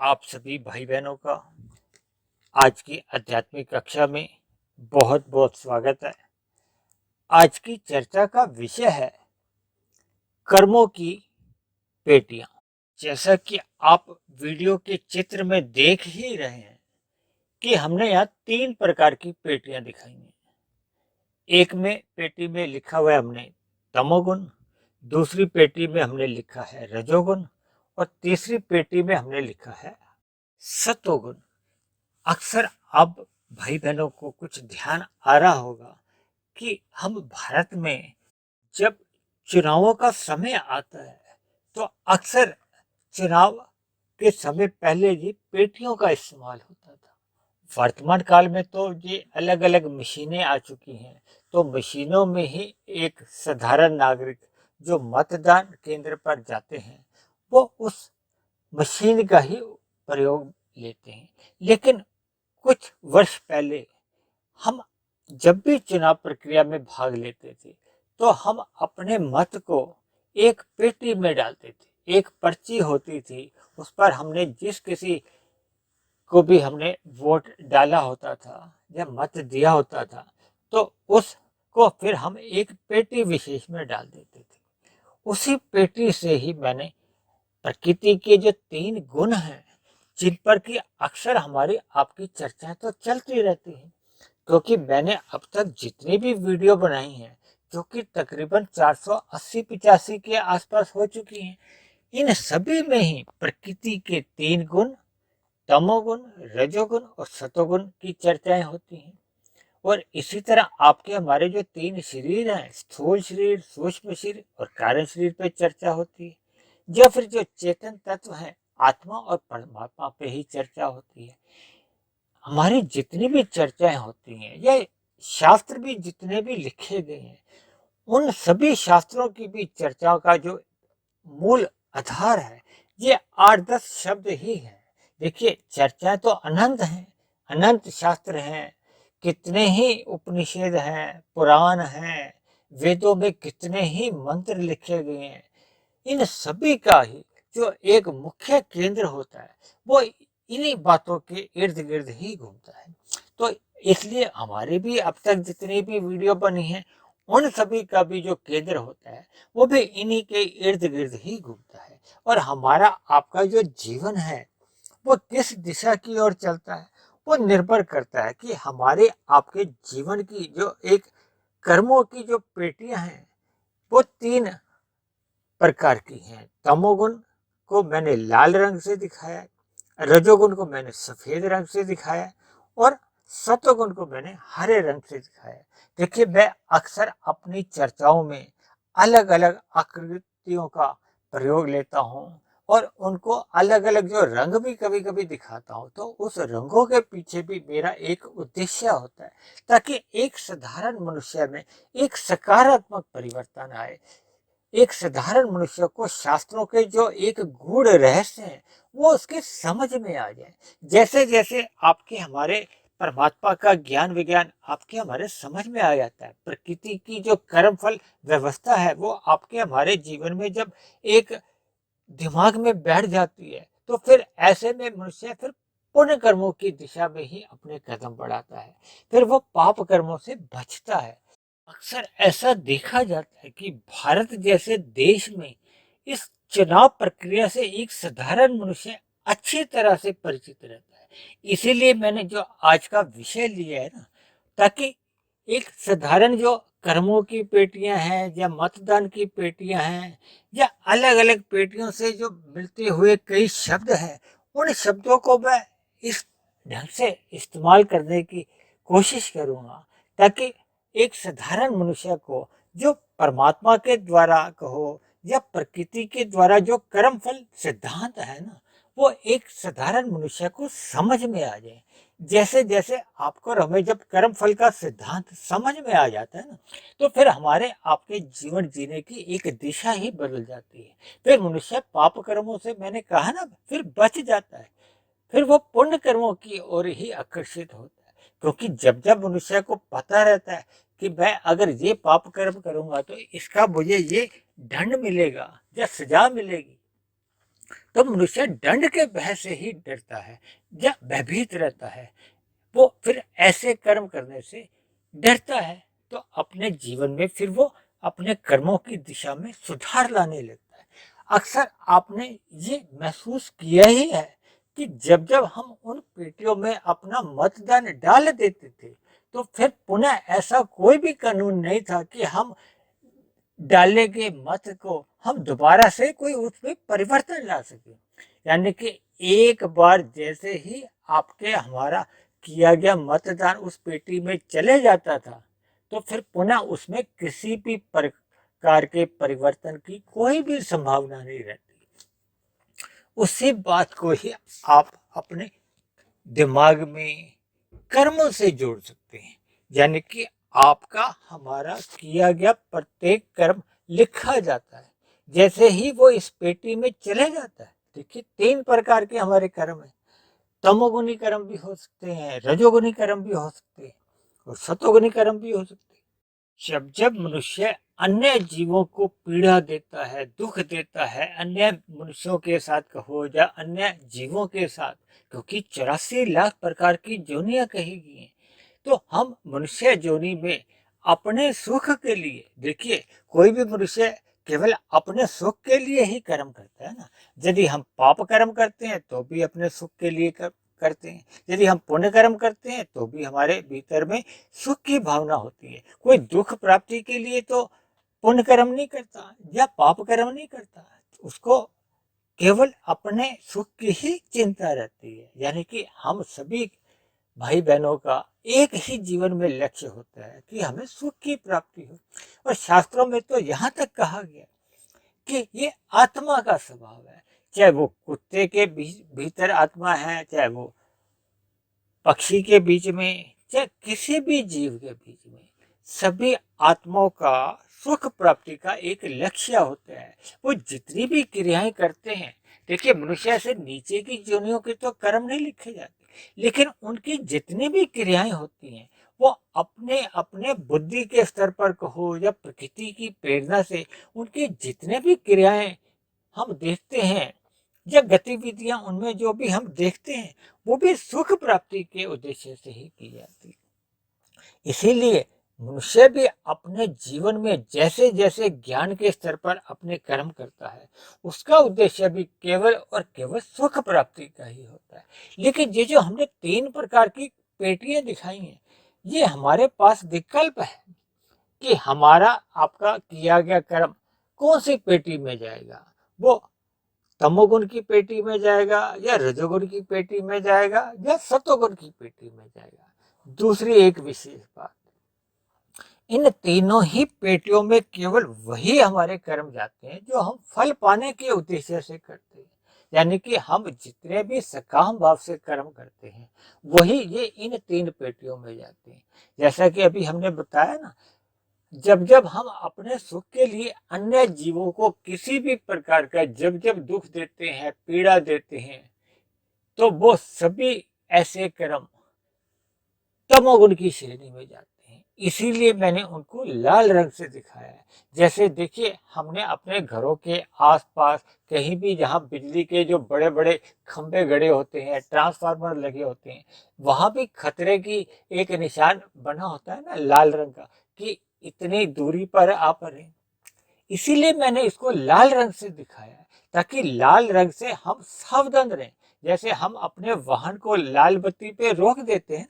आप सभी भाई बहनों का आज की आध्यात्मिक कक्षा में बहुत बहुत स्वागत है। आज की चर्चा का विषय है कर्मों की पेटियां। जैसा कि आप वीडियो के चित्र में देख ही रहे हैं कि हमने यहाँ 3 प्रकार की पेटियां दिखाई हैं। एक में पेटी में लिखा हुआ है हमने तमोगुण, दूसरी पेटी में हमने लिखा है रजोगुण और तीसरी पेटी में हमने लिखा है सतोगुण। अक्सर अब भाई बहनों को कुछ ध्यान आ रहा होगा कि हम भारत में जब चुनावों का समय आता है तो अक्सर चुनाव के समय पहले ही पेटियों का इस्तेमाल होता था। वर्तमान काल में तो ये अलग अलग मशीनें आ चुकी हैं, तो मशीनों में ही एक साधारण नागरिक जो मतदान केंद्र पर जाते हैं वो उस मशीन का ही प्रयोग लेते हैं। लेकिन कुछ वर्ष पहले हम जब भी चुनाव प्रक्रिया में भाग लेते थे तो हम अपने मत को एक पेटी में डालते थे। एक पर्ची होती थी, उस पर हमने जिस किसी को भी हमने वोट डाला होता था या मत दिया होता था तो उसको फिर हम एक पेटी विशेष में डाल देते थे। उसी पेटी से ही मैंने प्रकृति के जो 3 गुण हैं जिन पर कि अक्सर हमारी आपकी चर्चाएं तो चलती रहती हैं, क्योंकि मैंने अब तक जितनी भी वीडियो बनाई हैं जो कि तकरीबन 480-85 के आसपास हो चुकी हैं, इन सभी में ही प्रकृति के 3 गुण तमोगुण, रजोगुण और सतोगुण की चर्चाएं होती हैं। और इसी तरह आपके हमारे जो 3 शरीर हैं, स्थूल शरीर, सूक्ष्म शरीर और कारण शरीर पर चर्चा होती है। या फिर जो चेतन तत्व है आत्मा और परमात्मा पे ही चर्चा होती है। हमारी जितनी भी चर्चाएं होती हैं या शास्त्र भी जितने भी लिखे गए हैं, उन सभी शास्त्रों की भी चर्चाओं का जो मूल आधार है ये 8-10 शब्द ही है। देखिए, चर्चाएं तो अनंत हैं, अनंत शास्त्र हैं, कितने ही उपनिषद हैं, पुराण हैं, वेदों में कितने ही मंत्र लिखे गए हैं। इन सभी का ही जो एक मुख्य केंद्र होता है वो इन्हीं बातों के इर्द गिर्द ही घूमता है। तो इसलिए हमारी भी अब तक जितनी भी वीडियो बनी है उन सभी का भी जो केंद्र होता है वो भी इन्हीं के इर्द गिर्द ही घूमता है। और हमारा आपका जो जीवन है वो किस दिशा की ओर चलता है वो निर्भर करता है कि हमारे आपके जीवन की जो एक कर्मों की जो पेटियां हैं वो 3 प्रकार की हैं। तमोगुण को मैंने लाल रंग से दिखाया, रजोगुण को मैंने सफेद रंग से दिखाया और सतोगुण को मैंने हरे रंग से दिखाया। देखिए, मैं अक्सर अपनी चर्चाओं में अलग अलग आकृतियों का प्रयोग लेता हूँ और उनको अलग अलग जो रंग भी कभी कभी दिखाता हूँ, तो उस रंगों के पीछे भी मेरा एक उद्देश्य होता है ताकि एक साधारण मनुष्य में एक सकारात्मक परिवर्तन आए। एक साधारण मनुष्य को शास्त्रों के जो एक गूढ़ रहस्य है वो उसके समझ में आ जाए। जैसे जैसे आपके हमारे परमात्मा का ज्ञान विज्ञान आपके हमारे समझ में आ जाता है, प्रकृति की जो कर्म फल व्यवस्था है वो आपके हमारे जीवन में जब एक दिमाग में बैठ जाती है तो फिर ऐसे में मनुष्य फिर पुण्य कर्मों की दिशा में ही अपने कदम बढ़ाता है, फिर वो पाप कर्मों से बचता है। अक्सर ऐसा देखा जाता है कि भारत जैसे देश में इस चुनाव प्रक्रिया से एक साधारण मनुष्य अच्छी तरह से परिचित रहता है। इसीलिए मैंने जो आज का विषय लिया है ना, ताकि एक साधारण जो कर्मों की पेटियां हैं या मतदान की पेटियां हैं या अलग अलग पेटियों से जो मिलते हुए कई शब्द हैं, उन शब्दों को मैं इस ढंग से इस्तेमाल करने की कोशिश करूंगा ताकि एक साधारण मनुष्य को जो परमात्मा के द्वारा कहो या प्रकृति के द्वारा जो कर्म फल सिद्धांत है ना, वो एक साधारण मनुष्य को समझ में आ जाए। जैसे जैसे आपको और हमें जब कर्म फल का सिद्धांत समझ में आ जाता है ना, तो फिर हमारे आपके जीवन जीने की एक दिशा ही बदल जाती है। फिर मनुष्य पाप कर्मों से, मैंने कहा ना, फिर बच जाता है, फिर वो पुण्य कर्मों की ओर ही आकर्षित होता है। क्योंकि जब जब मनुष्य को पता रहता है कि मैं अगर ये पाप कर्म करूंगा तो इसका मुझे ये दंड मिलेगा या सजा मिलेगी, तो मनुष्य दंड के भय से ही डरता है या भयभीत रहता है। वो फिर ऐसे कर्म करने से डरता है, तो अपने जीवन में फिर वो अपने कर्मों की दिशा में सुधार लाने लगता है। अक्सर आपने ये महसूस किया ही है कि जब जब हम उन पेटियों में अपना मतदान डाल देते थे, तो फिर पुनः ऐसा कोई भी कानून नहीं था कि हम डाले गए मत को हम दोबारा से कोई उसमें परिवर्तन ला सके। यानी कि एक बार जैसे ही आपके हमारा किया गया मतदान उस पेटी में चले जाता था, तो फिर पुनः उसमें किसी भी प्रकार के परिवर्तन की कोई भी संभावना नहीं रहती। उसी बात को ही आप अपने दिमाग में कर्मों से जोड़ सकते हैं। यानी कि आपका हमारा किया गया प्रत्येक कर्म लिखा जाता है। जैसे ही वो इस पेटी में चले जाता है, देखिए 3 प्रकार के हमारे कर्म हैं। तमोगुणी कर्म भी हो सकते हैं, रजोगुणी कर्म भी हो सकते हैं और सतोगुणी कर्म भी हो सकते हैं। जब जब मनुष्य अन्य जीवों को पीड़ा देता है, दुख देता है, अन्य मनुष्यों के साथ कहो या अन्य जीवों के साथ, क्योंकि 84 लाख प्रकार की योनियां कही गई हैं, तो हम मनुष्य योनि में अपने सुख के लिए, देखिए कोई भी मनुष्य केवल अपने सुख के लिए ही कर्म करता है ना। यदि हम पाप कर्म करते हैं तो भी अपने सुख के लिए करते हैं, यदि हम पुण्य कर्म करते हैं तो भी हमारे भीतर में सुख की भावना होती है। कोई दुख प्राप्ति के लिए तो पुण्य कर्म नहीं करता या पाप कर्म नहीं करता, उसको केवल अपने सुख की ही चिंता रहती है। यानी कि हम सभी भाई बहनों का एक ही जीवन में लक्ष्य होता है कि हमें सुख की प्राप्ति हो। और शास्त्रों में तो यहाँ तक कहा गया कि ये आत्मा का स्वभाव है, चाहे वो कुत्ते के भीतर आत्मा है, चाहे वो पक्षी के बीच में, चाहे किसी भी जीव के बीच में, सभी आत्माओं का सुख प्राप्ति का एक लक्ष्य होता है। वो जितनी भी क्रियाएं करते हैं, देखिए मनुष्य से नीचे की योनियों के तो कर्म नहीं लिखे जाते, लेकिन उनकी जितनी भी क्रियाएं होती हैं वो अपने अपने बुद्धि के स्तर पर कहो या प्रकृति की प्रेरणा से उनकी जितने भी क्रियाएं हम देखते हैं या गतिविधियां उनमें जो भी हम देखते हैं, वो भी सुख प्राप्ति के उद्देश्य से ही की जाती है। इसीलिए मनुष्य भी अपने जीवन में जैसे जैसे ज्ञान के स्तर पर अपने कर्म करता है, उसका उद्देश्य भी केवल और केवल सुख प्राप्ति का ही होता है। लेकिन ये जो हमने 3 प्रकार की पेटियां दिखाई हैं, ये हमारे पास विकल्प है कि हमारा आपका किया गया कर्म कौन सी पेटी में जाएगा। वो तमोगुण की पेटी में जाएगा या रजोगुण की पेटी में जाएगा या सतोगुण की पेटी में जाएगा। दूसरी एक विशेष बात, इन तीनों ही पेटियों में केवल वही हमारे कर्म जाते हैं जो हम फल पाने के उद्देश्य से करते हैं। यानी कि हम जितने भी सकाम भाव से कर्म करते हैं, वही ये इन 3 पेटियों में जाते हैं। जैसा कि अभी हमने बताया ना, जब जब हम अपने सुख के लिए अन्य जीवों को किसी भी प्रकार का जब जब दुख देते हैं, पीड़ा देते हैं, तो वो सभी ऐसे कर्म तमोगुण की श्रेणी में जाते हैं। इसीलिए मैंने उनको लाल रंग से दिखाया है। जैसे देखिए, हमने अपने घरों के आसपास कहीं भी जहां बिजली के जो बड़े बड़े खंभे गड़े होते हैं, ट्रांसफार्मर लगे होते हैं, वहां भी खतरे की एक निशान बना होता है ना लाल रंग का, कि इतनी दूरी पर आप रहें। इसीलिए मैंने इसको लाल रंग से दिखाया है, ताकि लाल रंग से हम सावधान रहें। जैसे हम अपने वाहन को लाल बत्ती पे रोक देते हैं,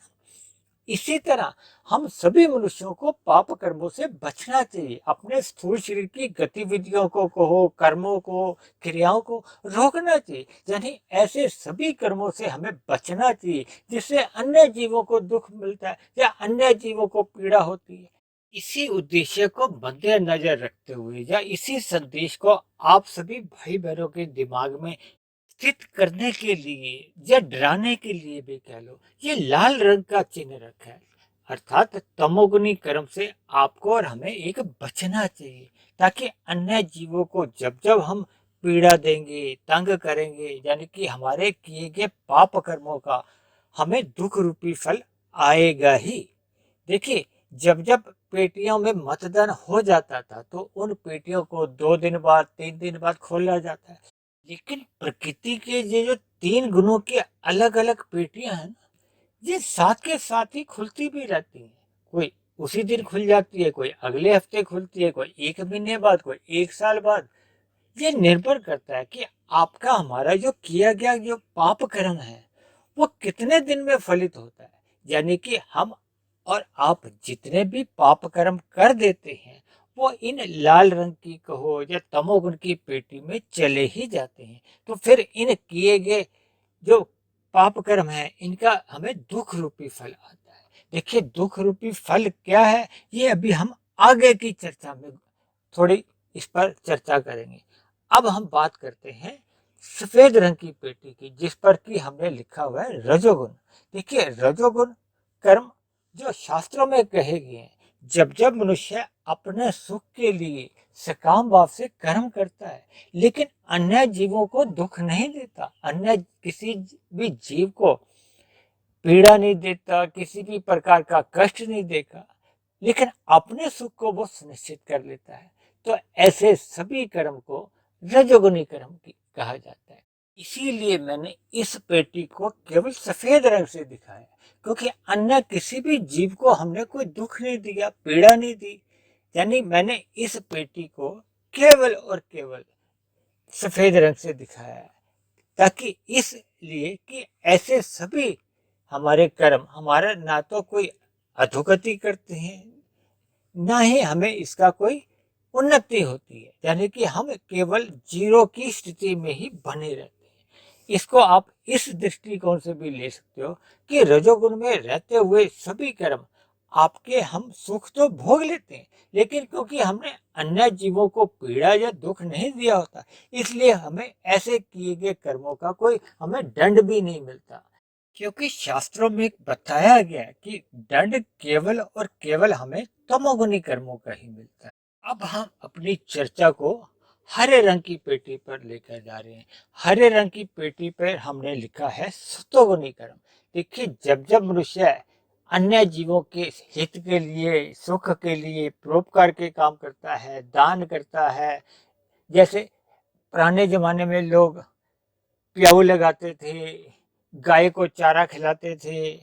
इसी तरह हम सभी मनुष्यों को पाप कर्मों से बचना चाहिए। अपने स्थूल शरीर की गतिविधियों को कहो, कर्मों को, क्रियाओं को रोकना चाहिए। यानी ऐसे सभी कर्मों से हमें बचना चाहिए जिससे अन्य जीवों को दुख मिलता है या अन्य जीवों को पीड़ा होती है। इसी उद्देश्य को मद्देनजर रखते हुए या इसी संदेश को आप सभी भाई बहनों के दिमाग में स्थित करने के लिए या डराने के लिए भी कह लो, ये लाल रंग का चिन्ह रखा है। अर्थात तमोगुनी कर्म से आपको और हमें एक बचना चाहिए, ताकि अन्य जीवों को जब जब हम पीड़ा देंगे, तंग करेंगे, यानी कि हमारे किए गए पाप कर्मों का हमें दुख रूपी फल आएगा ही। देखिए, जब जब पेटियों में मतदान हो जाता था, तो उन पेटियों को 2 दिन बाद, 3 दिन बाद खोला जाता है। लेकिन प्रकृति के ये जो 3 गुणों की अलग अलग पेटियां हैं ना, ये साथ के साथ ही खुलती भी रहती हैं। कोई उसी दिन खुल जाती है, कोई अगले हफ्ते खुलती है, कोई 1 महीने बाद, कोई 1 साल बाद। ये निर्भर करता है कि आपका हमारा जो किया गया जो पाप कर्म है वो कितने दिन में फलित होता है। यानी कि हम और आप जितने भी पाप कर्म कर देते हैं वो इन लाल रंग की कहो या तमोगुण की पेटी में चले ही जाते हैं। तो फिर इन किए गए जो पाप कर्म है इनका हमें दुख रूपी फल आता है। देखिए दुख रूपी फल क्या है ये अभी हम आगे की चर्चा में थोड़ी इस पर चर्चा करेंगे। अब हम बात करते हैं सफेद रंग की पेटी की, जिस पर कि हमने लिखा हुआ है रजोगुण। देखिए रजोगुण कर्म जो शास्त्रों में कहे गए हैं, जब जब मनुष्य अपने सुख के लिए सकाम भाव से कर्म करता है लेकिन अन्य जीवों को दुख नहीं देता, अन्य किसी भी जीव को पीड़ा नहीं देता, किसी भी प्रकार का कष्ट नहीं देगा, लेकिन अपने सुख को वो सुनिश्चित कर लेता है, तो ऐसे सभी कर्म को रजोगुणी कर्म की कहा जाता है। इसीलिए मैंने इस पेटी को केवल सफेद रंग से दिखाया, क्योंकि अन्य किसी भी जीव को हमने कोई दुख नहीं दिया, पीड़ा नहीं दी। यानी मैंने इस पेटी को केवल और केवल सफेद रंग से दिखाया है, ताकि इसलिए कि ऐसे सभी हमारे कर्म हमारा ना तो कोई अधोगति करते हैं, ना ही हमें इसका कोई उन्नति होती है। यानी कि हम केवल जीरो की स्थिति में ही बने रहते हैं। इसको आप इस दृष्टिकोण से भी ले सकते हो कि रजोगुण में रहते हुए सभी कर्म आपके हम सुख तो भोग लेते हैं, लेकिन क्योंकि हमने अन्य जीवों को पीड़ा या दुख नहीं दिया होता, इसलिए हमें ऐसे किए गए कर्मों का कोई हमें दंड भी नहीं मिलता। क्योंकि शास्त्रों में बताया गया है कि दंड केवल और केवल हमें तमोगुणी कर्मों का ही मिलता है। अब हम अपनी चर्चा को हरे रंग की पेटी पर लेकर जा रहे हैं। हरे रंग की पेटी पर हमने लिखा है सतोगुणी कर्म। देखिए जब जब मनुष्य अन्य जीवों के हित के लिए, सुख के लिए, परोपकार के काम करता है, दान करता है, जैसे पुराने जमाने में लोग प्याऊ लगाते थे, गाय को चारा खिलाते थे,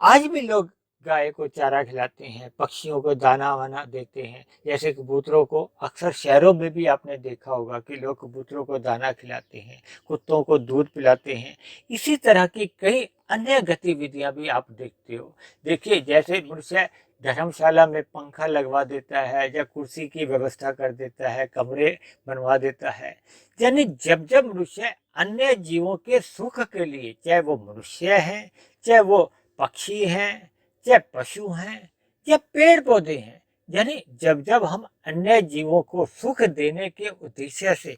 आज भी लोग गाय को चारा खिलाते हैं, पक्षियों को दाना वाना देते हैं। जैसे कबूतरों को अक्सर शहरों में भी आपने देखा होगा कि लोग कबूतरों को दाना खिलाते हैं, कुत्तों को दूध पिलाते हैं। इसी तरह की कई अन्य गतिविधियां भी आप देखते हो। देखिए जैसे मनुष्य धर्मशाला में पंखा लगवा देता है या कुर्सी की व्यवस्था कर देता है, कमरे बनवा देता है। यानी जब जब मनुष्य अन्य जीवों के सुख के लिए, चाहे वो मनुष्य हैं, चाहे वो पक्षी हैं, चाहे पशु हैं या पेड़ पौधे हैं, यानी जब जब हम अन्य जीवों को सुख देने के उद्देश्य से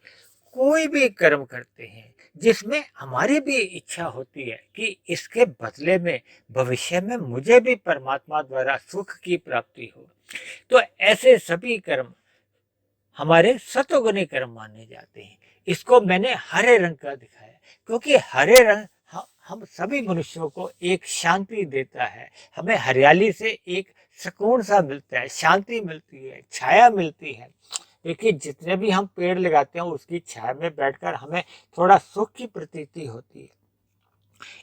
कोई भी कर्म करते हैं जिसमें हमारी भी इच्छा होती है कि इसके बदले में भविष्य में मुझे भी परमात्मा द्वारा सुख की प्राप्ति हो, तो ऐसे सभी कर्म हमारे सतोगुणी कर्म माने जाते हैं। इसको मैंने हरे रंग का दिखाया क्योंकि हरे रंग हम सभी मनुष्यों को एक शांति देता है। हमें हरियाली से एक सुकून सा मिलता है, शांति मिलती है, छाया मिलती है। देखिए जितने भी हम पेड़ लगाते हैं उसकी छाया में बैठकर हमें थोड़ा सुख की प्रतीति होती है।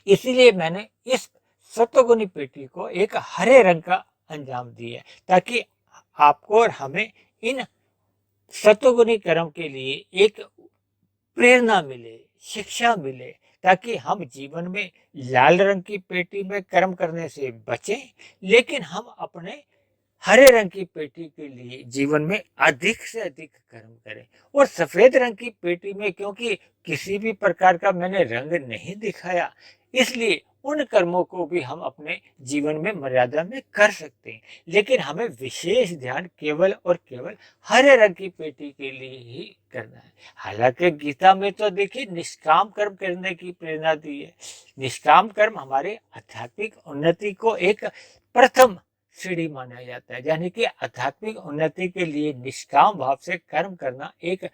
इसीलिए मैंने इस सतोगुणी पेटी को एक हरे रंग का अंजाम दिया ताकि आपको और हमें इन सतोगुणी कर्म के लिए एक प्रेरणा मिले, शिक्षा मिले, ताकि हम जीवन में लाल रंग की पेटी में कर्म करने से बचें, लेकिन हम अपने हरे रंग की पेटी के लिए जीवन में अधिक से अधिक कर्म करें। और सफेद रंग की पेटी में क्योंकि किसी भी प्रकार का मैंने रंग नहीं दिखाया, इसलिए उन कर्मों को भी हम अपने जीवन में मर्यादा में कर सकते हैं, लेकिन हमें विशेष ध्यान केवल और केवल हरे रंग की पेटी के लिए ही करना है। हालांकि गीता में तो देखिए निष्काम कर्म करने की प्रेरणा दी है। निष्काम कर्म हमारे आध्यात्मिक उन्नति को एक प्रथम सीढ़ी माना जाता है, यानी कि आध्यात्मिक उन्नति के लिए निष्काम भाव से कर्म करना एक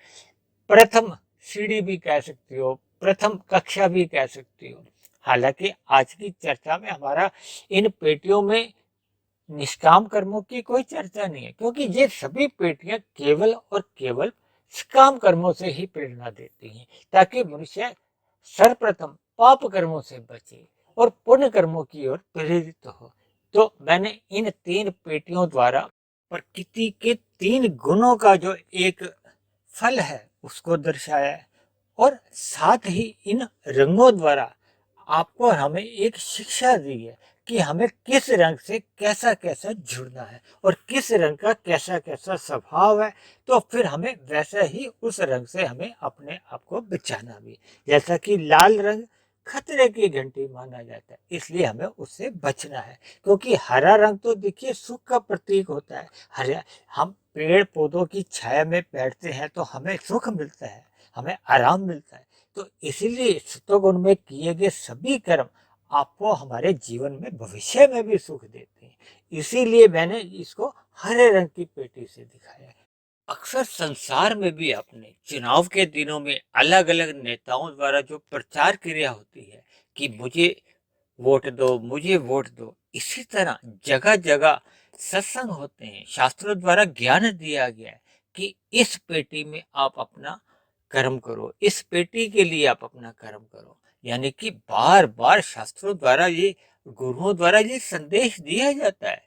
प्रथम सीढ़ी भी कह सकती हो, प्रथम कक्षा भी कह सकती हो। हालांकि आज की चर्चा में हमारा इन पेटियों में निष्काम कर्मों की कोई चर्चा नहीं है, क्योंकि ये सभी पेटियां केवल और केवल काम कर्मों से ही प्रेरणा देती हैं, ताकि मनुष्य सर्वप्रथम पाप कर्मों से बचे और पुण्य कर्मों की ओर प्रेरित हो। तो मैंने इन 3 पेटियों द्वारा प्रकृति के 3 गुणों का जो एक फल है उसको दर्शाया है, और साथ ही इन रंगों द्वारा आपको और हमें एक शिक्षा दी है कि हमें किस रंग से कैसा कैसा जुड़ना है और किस रंग का कैसा कैसा स्वभाव है। तो फिर हमें वैसा ही उस रंग से हमें अपने आप को बचाना भी। जैसा कि लाल रंग खतरे की घंटी माना जाता है, इसलिए हमें उससे बचना है। क्योंकि हरा रंग तो देखिए सुख का प्रतीक होता है। हरा, हम पेड़ पौधों की छाया में बैठते हैं तो हमें सुख मिलता है, हमें आराम मिलता है। तो इसीलिए सत्वगुण में किए गए सभी कर्म आपको हमारे जीवन में भविष्य में भी सुख देते हैं। इसीलिए मैंने इसको हरे रंग की पेटी से दिखाया है। अक्सर संसार में भी आपने चुनाव के दिनों में अलग अलग नेताओं द्वारा जो प्रचार क्रिया होती है कि मुझे वोट दो, मुझे वोट दो, इसी तरह जगह जगह सत्संग होते हैं। शास्त्रों द्वारा ज्ञान दिया गया है कि इस पेटी में आप अपना कर्म करो, इस पेटी के लिए आप अपना कर्म करो। यानी कि बार बार शास्त्रों द्वारा ये, गुरुओं द्वारा ये संदेश दिया जाता है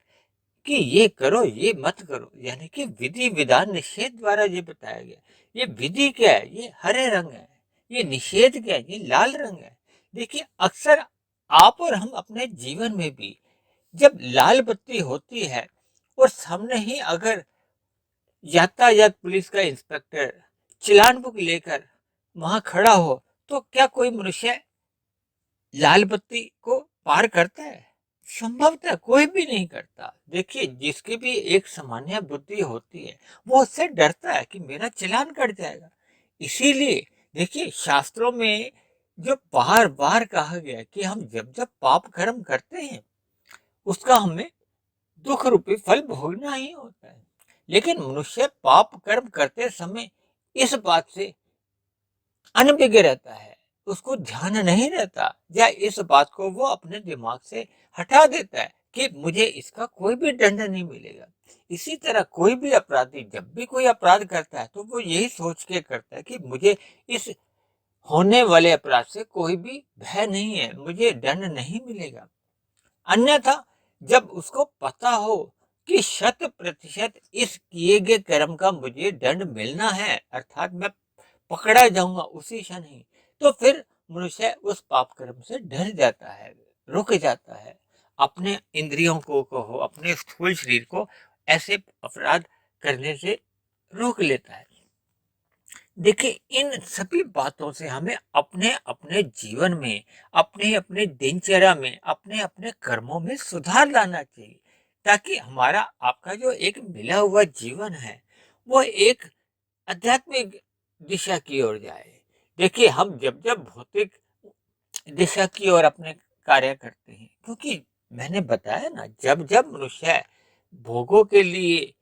कि ये करो, ये मत करो। यानी कि विधि विधान निषेध द्वारा ये बताया गया। ये विधि क्या है? ये हरे रंग है। ये निषेध क्या है? ये लाल रंग है। देखिए, अक्सर आप और हम अपने जीवन में भी जब लाल बत्ती होती है और सामने ही अगर यातायात पुलिस का इंस्पेक्टर चालान बुक लेकर वहां खड़ा हो, तो क्या कोई मनुष्य लाल बत्ती को पार करता है? संभवतः कोई भी नहीं करता। देखिए, जिसकी भी एक सामान्य बुद्धि होती है वो उससे डरता है कि मेरा चालान कट जाएगा। इसीलिए देखिए, शास्त्रों में जो बार बार कहा गया कि हम जब जब पाप कर्म करते हैं उसका हमें दुख रूपी फल भोगना ही होता है। लेकिन मनुष्य पाप कर्म करते समय इस बात से अनभिज्ञ रहता है, उसको ध्यान नहीं रहता, या इस बात को वो अपने दिमाग से हटा देता है कि मुझे इसका कोई भी दंड नहीं मिलेगा। इसी तरह कोई भी अपराधी जब भी कोई अपराध करता है तो वो यही सोच के करता है कि मुझे इस होने वाले अपराध से कोई भी भय नहीं है, मुझे दंड नहीं मिलेगा। अन्यथा जब उसको पता हो कि 100% इस किए गए कर्म का मुझे दंड मिलना है, अर्थात मैं पकड़ा जाऊंगा उसी क्षण ही, तो फिर मनुष्य उस पाप कर्म से डर जाता है, रुक जाता है, अपने इंद्रियों को कहो, अपने स्थूल शरीर को ऐसे अपराध करने से रोक लेता है। देखिए, इन सभी बातों से हमें अपने अपने जीवन में, अपने अपने दिनचर्या में, अपने अपने कर्मों में सुधार लाना चाहिए, ताकि हमारा आपका जो एक मिला हुआ जीवन है वो एक आध्यात्मिक दिशा की ओर जाए। देखिए, हम जब जब भौतिक दिशा की ओर अपने कार्य करते हैं, क्योंकि मैंने बताया ना, जब जब मनुष्य भोगों के लिए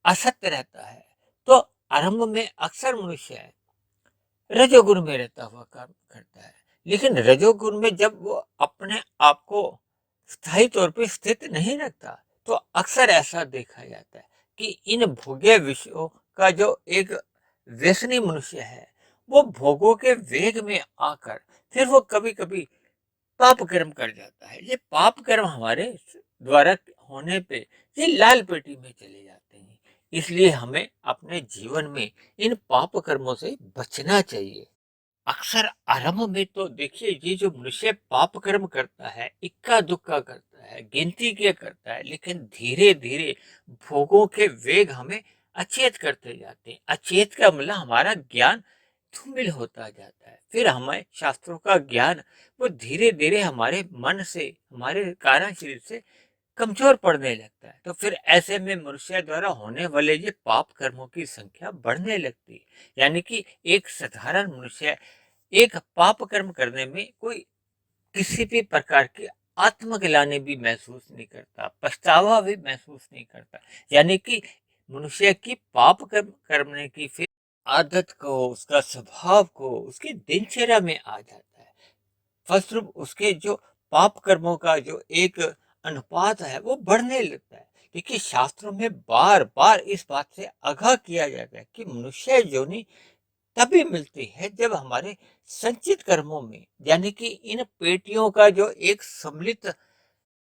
असक्त रहता है तो आरंभ में अक्सर मनुष्य रजोगुण में रहता हुआ काम करता है। लेकिन रजोगुण में जब वो अपने आप को स्थायी तौर पे स्थित नहीं रखता तो अक्सर ऐसा देखा जाता है कि इन भोग्य विषयों का जो एक व्यसनी मनुष्य है वो भोगों के वेग में आकर फिर वो कभी कभी पाप कर्म कर जाता है। ये पाप कर्म हमारे द्वारा होने पे ये लाल पेटी में चले जाते हैं। इसलिए हमें अपने जीवन में इन पाप कर्मों से बचना चाहिए। अक्सर आरंभ में तो देखिए, ये जो मनुष्य पाप कर्म करता है, इक्का दुक्का करता है, गिनती के करता है, लेकिन धीरे धीरे भोगों के वेग हमें अचेत करते जाते हैं। अचेत का मतलब हमारा ज्ञान धूमिल होता जाता है। फिर हमें शास्त्रों का ज्ञान वो धीरे धीरे हमारे मन से, हमारे कारण शरीर से कमजोर पड़ने लगता है। तो फिर ऐसे में मनुष्य द्वारा होने वाले ये पाप कर्मों की संख्या बढ़ने लगती है। यानी कि एक साधारण मनुष्य एक पाप कर्म करने में कोई किसी भी प्रकार की आत्मग्लानि भी महसूस नहीं करता, पछतावा भी महसूस नहीं करता। यानी कि मनुष्य की पाप कर्म करने की फिर आदत को, उसका स्वभाव को, उसकी दिनचर्या में आ जाता है। फलस्वरूप उसके जो पाप कर्मों का जो एक अनुपात है वो बढ़ने लगता है। देखिए शास्त्रों में बार बार इस बात से आगाह किया जाता है कि मनुष्य योनि तभी मिलती है जब हमारे संचित कर्मों में, यानी कि इन पेटियों का जो एक सम्मिलित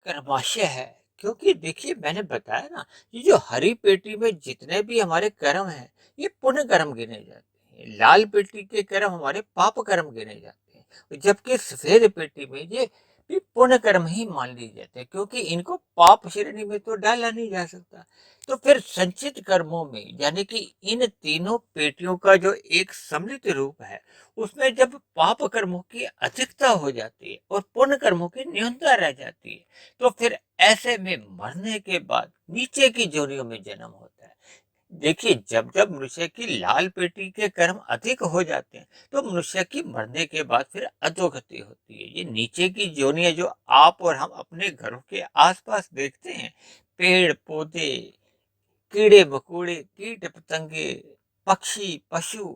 कर्माशय है। क्योंकि देखिए मैंने बताया ना, ये जो हरी पेटी में जितने भी हमारे कर्म हैं, ये पुण्य कर्म गिने जाते हैं। लाल पेटी के कर्म हमारे पाप कर्म गिने जाते हैं, जबकि सफेद पेटी में ये भी पुण्य कर्म ही मान लिए जाते हैं, क्योंकि इनको पाप श्रेणी में तो डाला नहीं जा सकता। तो फिर संचित कर्मों में, यानी कि इन तीनों पेटियों का जो एक सम्मिलित रूप है, उसमें जब पाप कर्मों की अधिकता हो जाती है और पुण्य कर्मों की न्यूनता रह जाती है, तो फिर ऐसे में मरने के बाद नीचे की जोनियों में जन्म होता है। देखिए जब जब मनुष्य की लाल पेटी के कर्म अधिक हो जाते हैं, तो मनुष्य की मरने के बाद फिर अधोगति होती है। ये नीचे की जोनियां जो आप और हम अपने घरों के आसपास देखते हैं, पेड़ पौधे, कीड़े मकोड़े, कीट पतंगे, पक्षी पशु,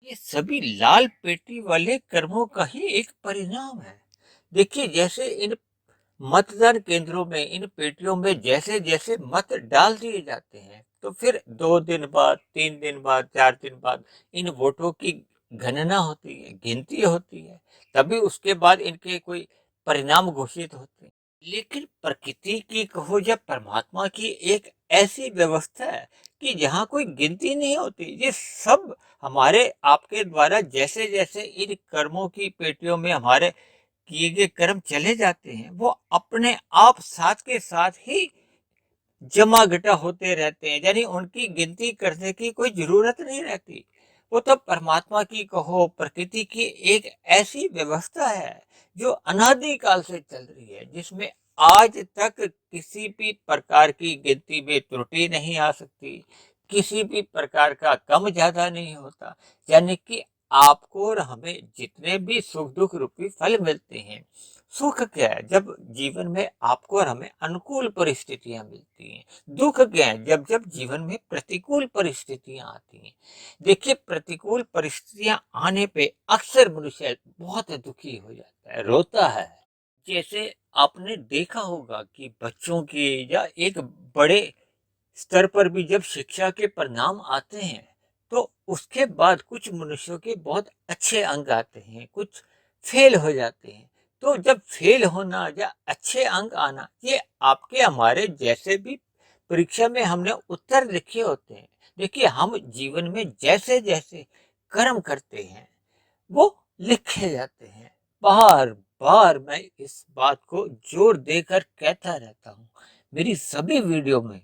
ये सभी लाल पेटी वाले कर्मों का ही एक परिणाम है। देखिए जैसे इन मतदान केंद्रों में इन पेटियों में जैसे जैसे मत डाल दिए जाते हैं, तो फिर 2 दिन बाद, 3 दिन बाद, 4 दिन बाद इन वोटों की गणना होती है, गिनती होती है। तभी उसके बाद इनके कोई परिणाम घोषित होते हैं। लेकिन प्रकृति की कहो या परमात्मा की एक ऐसी व्यवस्था है कि जहाँ कोई गिनती नहीं होती। ये सब हमारे आपके द्वारा जैसे जैसे इन कर्मों की पेटियों में हमारे किए गए कर्म चले जाते हैं, वो अपने आप साथ के साथ ही जमा घटा होते रहते हैं, यानी उनकी गिनती करने की कोई जरूरत नहीं रहती। वो तो परमात्मा की कहो, प्रकृति की एक ऐसी व्यवस्था है जो अनादिकाल से चल रही है, जिसमें आज तक किसी भी प्रकार की गिनती में त्रुटि नहीं आ सकती, किसी भी प्रकार का कम ज्यादा नहीं होता। यानी कि आपको और हमें जितने भी सुख दुख रूपी फल मिलते हैं, सुख क्या है जब जीवन में आपको और हमें अनुकूल परिस्थितियां मिलती हैं। दुख क्या है जब जब जीवन में प्रतिकूल परिस्थितियां आती हैं। देखिए प्रतिकूल परिस्थितियां आने पे अक्सर मनुष्य बहुत दुखी हो जाता है, रोता है। जैसे आपने देखा होगा कि बच्चों के या एक बड़े स्तर पर भी जब शिक्षा के परिणाम आते हैं, तो उसके बाद कुछ मनुष्यों के बहुत अच्छे अंक आते हैं, कुछ फेल हो जाते हैं। तो जब फेल होना या अच्छे अंक आना, ये आपके हमारे जैसे भी परीक्षा में हमने उत्तर लिखे होते हैं। देखिए हम जीवन में जैसे जैसे कर्म करते हैं, वो लिखे जाते हैं। बार बार मैं इस बात को जोर देकर कहता रहता हूँ, मेरी सभी वीडियो में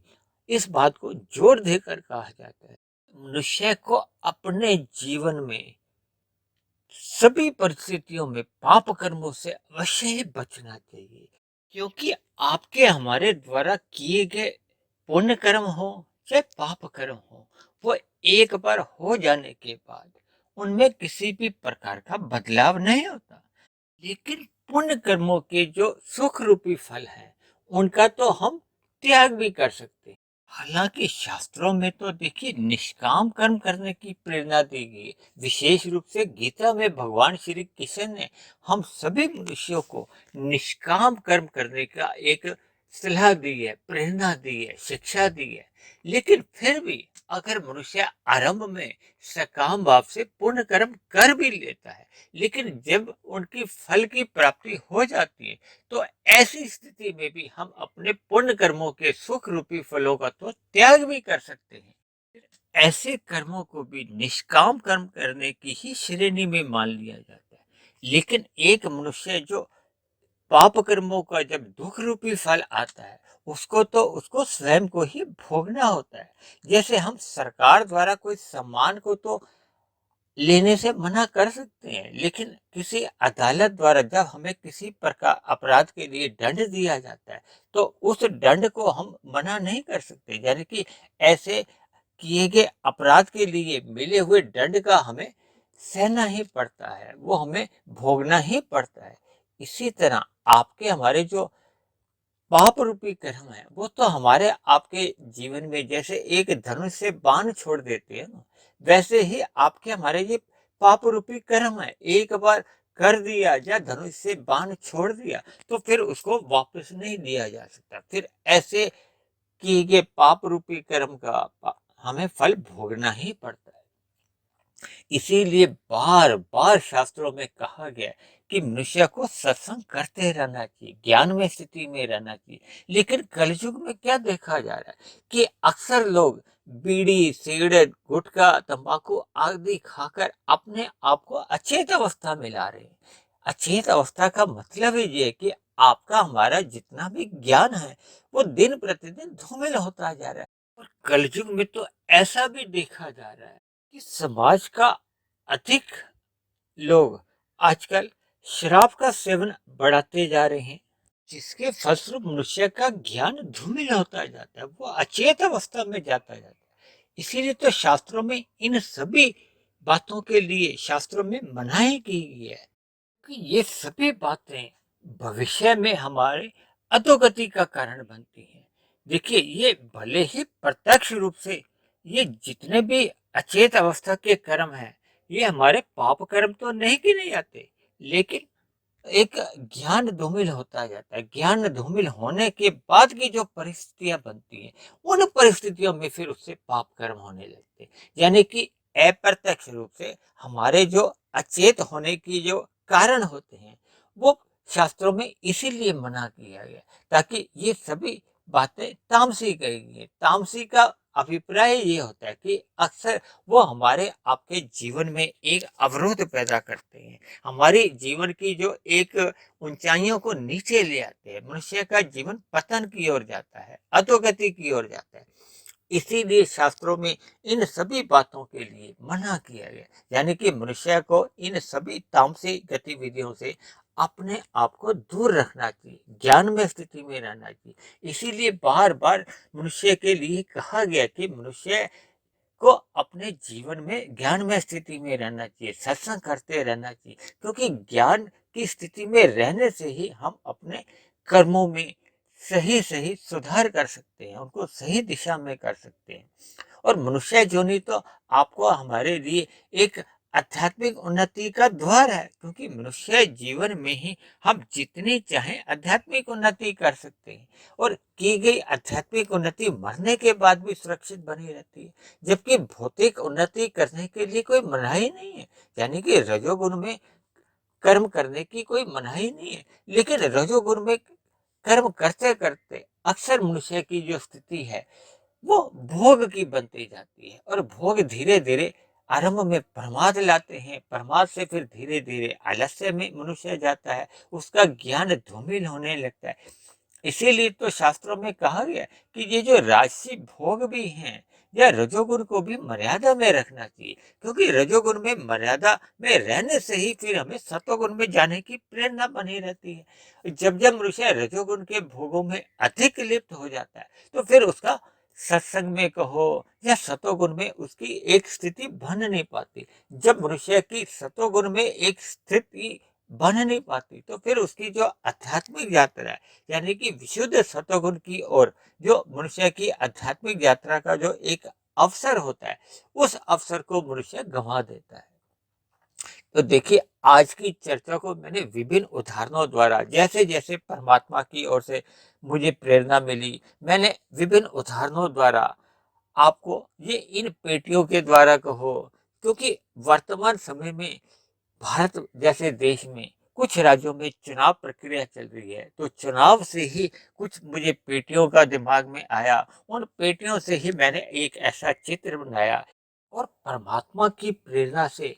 इस बात को जोर देकर कहा जाता है। मनुष्य को अपने जीवन में सभी परिस्थितियों में पाप कर्मों से अवश्य ही बचना चाहिए, क्योंकि आपके हमारे द्वारा किए गए पुण्य कर्म हो चाहे पाप कर्म हो, वो एक बार हो जाने के बाद उनमें किसी भी प्रकार का बदलाव नहीं होता। लेकिन पुण्य कर्मों के जो सुख रूपी फल है, उनका तो हम त्याग भी कर सकते हैं। हालांकि शास्त्रों में तो देखिए निष्काम कर्म करने की प्रेरणा दी गई है। विशेष रूप से गीता में भगवान श्री कृष्ण ने हम सभी मनुष्यों को निष्काम कर्म करने का एक सलाह दी है, प्रेरणा दी है, शिक्षा दी है। लेकिन फिर भी अगर मनुष्य आरंभ में सकाम भाव से पुण्य कर्म कर भी लेता है, लेकिन जब उनकी फल की प्राप्ति हो जाती है, तो ऐसी स्थिति में भी हम अपने पुण्य कर्मों के सुख रूपी फलों का तो त्याग भी कर सकते हैं। ऐसे कर्मों को भी निष्काम कर्म करने की ही श्रेणी में मान लिया जाता है। लेकिन एक मनुष्य जो पाप कर्मों का जब दुख रूपी फल आता है, उसको तो उसको स्वयं को ही भोगना होता है। जैसे हम सरकार द्वारा कोई सम्मान को तो लेने से मना कर सकते हैं, लेकिन किसी अदालत द्वारा जब हमें किसी प्रकार अपराध के लिए दंड दिया जाता है, तो उस दंड को हम मना नहीं कर सकते। यानी कि ऐसे किए गए अपराध के लिए मिले हुए दंड का हमें सहना ही पड़ता है, वो हमें भोगना ही पड़ता है। इसी तरह आपके हमारे जो पाप रूपी कर्म है, वो तो हमारे आपके जीवन में जैसे एक धनुष से बाण छोड़ देते हैं ना, वैसे ही आपके हमारे ये पाप रूपी कर्म है। एक बार कर दिया या धनुष से बाण छोड़ दिया, तो फिर उसको वापस नहीं लिया जा सकता। फिर ऐसे किए गए पाप रूपी कर्म का हमें फल भोगना ही पड़ता है। इसीलिए बार बार शास्त्रों में कहा गया है कि मनुष्य को सत्संग करते रहना चाहिए, ज्ञान में स्थिति में रहना चाहिए। लेकिन कलयुग में क्या देखा जा रहा है कि अक्सर लोग बीड़ी, सिगरेट, गुटखा, तंबाकू आदि खाकर अपने आप को अचेत अवस्था में ला रहे हैं। अचेत अवस्था का मतलब ही ये है कि आपका हमारा जितना भी ज्ञान है वो दिन प्रतिदिन धूमिल होता जा रहा है। और कलयुग में तो ऐसा भी देखा जा रहा है कि समाज का अधिक लोग आजकल शराब का सेवन बढ़ाते जा रहे हैं, जिसके फलस्वरूप मनुष्य का ज्ञान धूमिल होता जाता है, वो अचेत अवस्था में जाता जाता है। इसीलिए तो शास्त्रों में इन सभी बातों के लिए शास्त्रों में मनाही की गई है कि ये सभी बातें भविष्य में हमारे अधोगति का कारण बनती हैं। देखिए, ये भले ही प्रत्यक्ष रूप से ये जितने भी अचेत अवस्था के कर्म हैं, ये हमारे पाप कर्म तो नहीं गिने जाते, लेकिन एक ज्ञान धूमिल होता जाता है। ज्ञान धूमिल होने के बाद की जो परिस्थितियां बनती हैं, उन परिस्थितियों में फिर उससे पाप कर्म होने लगते हैं। यानी कि अप्रत्यक्ष रूप से हमारे जो अचेत होने की जो कारण होते हैं, वो शास्त्रों में इसीलिए मना किया गया ताकि ये सभी बातें तामसी कही गई। तामसी का अभिप्राय ये होता है कि अक्सर वो हमारे आपके जीवन में एक अवरोध पैदा करते हैं, हमारी जीवन की जो एक ऊंचाइयों को नीचे ले आते हैं, मनुष्य का जीवन पतन की ओर जाता है, अधोगति की ओर जाता है। इसीलिए शास्त्रों में इन सभी बातों के लिए मना किया गया, यानी कि मनुष्य को इन सभी तामसिक गतिविधियों से अपने आप को दूर रखना चाहिए, ज्ञान में स्थिति में रहना चाहिए। इसीलिए बार बार मनुष्य के लिए कहा गया कि मनुष्य को अपने जीवन में ज्ञान में स्थिति में रहना चाहिए, सत्संग करते रहना चाहिए, क्योंकि ज्ञान की स्थिति में रहने से ही हम अपने कर्मों में सही सही सुधार कर सकते हैं, उनको सही दिशा में कर सकते हैं। और मनुष्य जोनि तो आपको हमारे लिए एक आध्यात्मिक उन्नति का द्वार है, क्योंकि मनुष्य जीवन में ही हम जितनी चाहें आध्यात्मिक उन्नति कर सकते हैं। और की गई आध्यात्मिक उन्नति मरने के बाद भी सुरक्षित बनी रहती है, जबकि भौतिक उन्नति करने के लिए कोई मनाही नहीं है। यानी कि रजोगुण में कर्म करने की कोई मनाही नहीं है, लेकिन रजोगुण में कर्म करते करते अक्सर मनुष्य की जो स्थिति है वो भोग की बनती जाती है, और भोग धीरे धीरे आरंभ में प्रमाद लाते हैं, प्रमाद से फिर धीरे धीरे आलस्य में मनुष्य जाता है, उसका ज्ञान धूमिल होने लगता है। इसीलिए तो शास्त्रों में कहा गया कि ये जो राजसी भोग भी हैं, या रजोगुण को भी मर्यादा में रखना चाहिए, क्योंकि रजोगुण में मर्यादा में रहने से ही फिर हमें सतोगुण में जाने की प्रेरणा बनी रहती है। जब जब मनुष्य रजोगुण के भोगों में अधिक लिप्त हो जाता है, तो फिर उसका सत्संग में कहो या सतोगुण में उसकी एक स्थिति बन नहीं पाती। जब मनुष्य की सतोगुण में एक स्थिति बन नहीं पाती, तो फिर उसकी जो आध्यात्मिक यात्रा है, यानी कि विशुद्ध सतोगुण की ओर जो मनुष्य की आध्यात्मिक यात्रा का जो एक अवसर होता है, उस अवसर को मनुष्य गंवा देता है। तो देखिए, आज की चर्चा को मैंने विभिन्न उदाहरणों द्वारा, जैसे जैसे परमात्मा की ओर से मुझे प्रेरणा मिली, मैंने विभिन्न उदाहरणों द्वारा आपको ये इन पेटियों के द्वारा कहो, क्योंकि वर्तमान समय में भारत जैसे देश में कुछ राज्यों में चुनाव प्रक्रिया चल रही है, तो चुनाव से ही कुछ मुझे पेटियों का दिमाग में आया, उन पेटियों से ही मैंने एक ऐसा चित्र बनाया, और परमात्मा की प्रेरणा से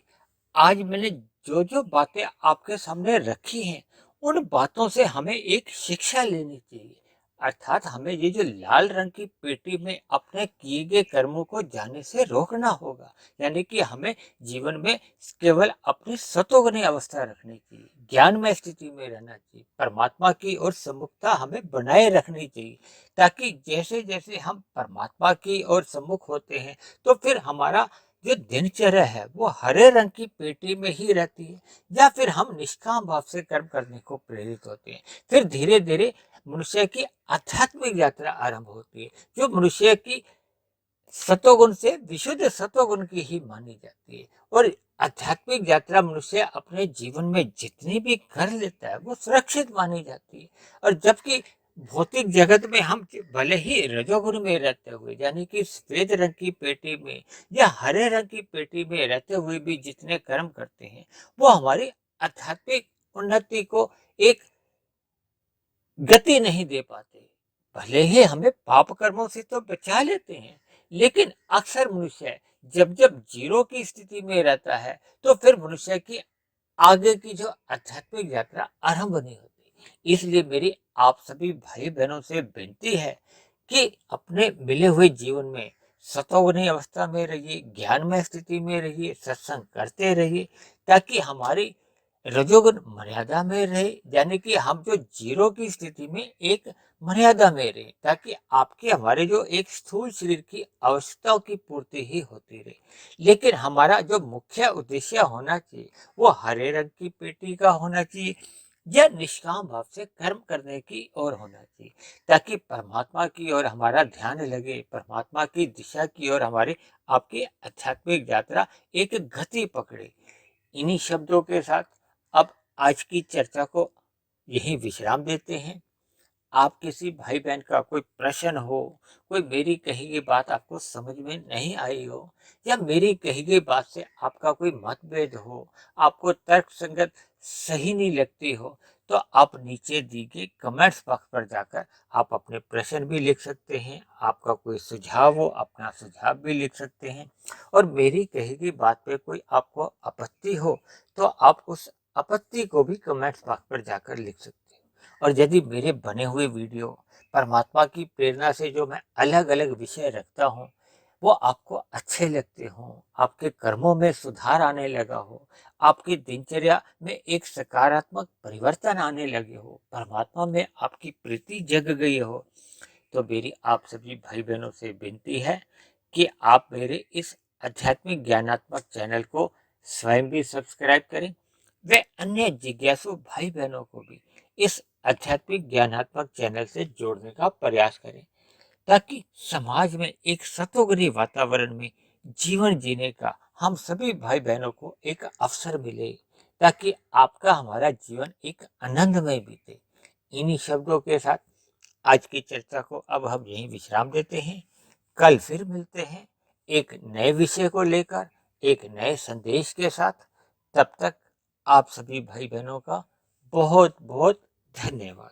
आज मैंने जो जो बातें आपके सामने रखी हैं, उन बातों से हमें एक शिक्षा लेनी चाहिए। अर्थात हमें ये जो लाल रंग की पेटी में अपने किए गए कर्मों को जाने से रोकना होगा, यानी कि हमें जीवन में केवल अपनी सतोगुणी अवस्था रखनी चाहिए, ज्ञान में स्थिति में रहना चाहिए, परमात्मा की ओर सम्मुखता हमें बनाए रखनी चाहिए, ताकि जैसे जैसे हम परमात्मा की ओर सम्मुख होते हैं, तो फिर हमारा जो दिनचर्या है वो हरे रंग की पेटी में ही रहती है, या फिर हम निष्काम भाव से कर्म करने को प्रेरित होते हैं। फिर धीरे धीरे मनुष्य की आध्यात्मिक यात्रा आरंभ होती है, जो मनुष्य की सतोगुण से विशुद्ध सतोगुण की ही मानी जाती है। और आध्यात्मिक यात्रा मनुष्य अपने जीवन में जितनी भी कर लेता है वो सुरक्षित मानी जाती है। और जबकि भौतिक जगत में हम भले ही रजोगुण में रहते हुए यानी कि श्वेत रंग की पेटी में या हरे रंग की पेटी में रहते हुए भी जितने कर्म करते हैं वो हमारी आध्यात्मिक उन्नति को एक गति नहीं दे पाते। भले ही हमें पाप कर्मों से तो बचा लेते हैं, लेकिन अक्सर मनुष्य जब जब जीरो की स्थिति में रहता है तो फिर मनुष्य की आगे की जो आध्यात्मिक यात्रा आरंभ नहीं होती। इसलिए मेरी आप सभी भाई बहनों से विनती है कि अपने मिले हुए जीवन में सतोगुनी अवस्था में रहिए, ज्ञानमय स्थिति में रहिए, सत्संग करते रहिए, ताकि हमारी रजोगुण मर्यादा में रहे, यानी कि हम जो जीरो की स्थिति में एक मर्यादा में रहे, ताकि आपके हमारे जो एक स्थूल शरीर की आवश्यकताओं की पूर्ति ही होती रहे। लेकिन हमारा जो मुख्य उद्देश्य होना चाहिए वो हरे रंग की पेटी का होना चाहिए या निष्काम भाव से कर्म करने की ओर होना चाहिए, ताकि परमात्मा की ओर हमारा ध्यान लगे, परमात्मा की दिशा की ओर हमारी आपकी आध्यात्मिक यात्रा एक गति पकड़े। इन्हीं शब्दों के साथ अब आज की चर्चा को यही विश्राम देते हैं। आप किसी भाई बहन का कोई प्रश्न हो, कोई मेरी कही गई बात आपको समझ में नहीं आई हो, या मेरी कही गई बात से आपका कोई मतभेद हो, आपको तर्क संगत सही नहीं लगती हो, तो आप नीचे दी गई कमेंट्स बॉक्स पर जाकर आप अपने प्रश्न भी लिख सकते हैं। आपका कोई सुझाव हो, अपना सुझाव भी लिख सकते हैं। और मेरी कही गई बात पे कोई आपको आपत्ति हो तो आप उस आपत्ति को भी कमेंट्स बॉक्स पर जाकर लिख सकते हैं। और यदि मेरे बने हुए वीडियो परमात्मा की प्रेरणा से जो मैं अलग अलग विषय रखता हूँ वो आपको अच्छे लगते हों, आपके कर्मों में सुधार आने लगा हो, आपकी दिनचर्या में एक सकारात्मक परिवर्तन आने लगे हो, परमात्मा में आपकी प्रीति जग गई हो, तो मेरी आप सभी भाई बहनों से विनती है कि आप मेरे इस आध्यात्मिक ज्ञानात्मक चैनल को स्वयं भी सब्सक्राइब करें, वे अन्य जिज्ञासु भाई बहनों को भी इस आध्यात्मिक ज्ञानात्मक चैनल से जोड़ने का प्रयास करें, ताकि समाज में एक सतोग्री वातावरण में जीवन जीने का हम सभी भाई बहनों को एक अवसर मिले, ताकि आपका हमारा जीवन एक आनंदमय बीते। इन्हीं शब्दों के साथ आज की चर्चा को अब हम यहीं विश्राम देते हैं। कल फिर मिलते हैं एक नए विषय को लेकर, एक नए संदेश के साथ। तब तक आप सभी भाई बहनों का बहुत बहुत धन्यवाद।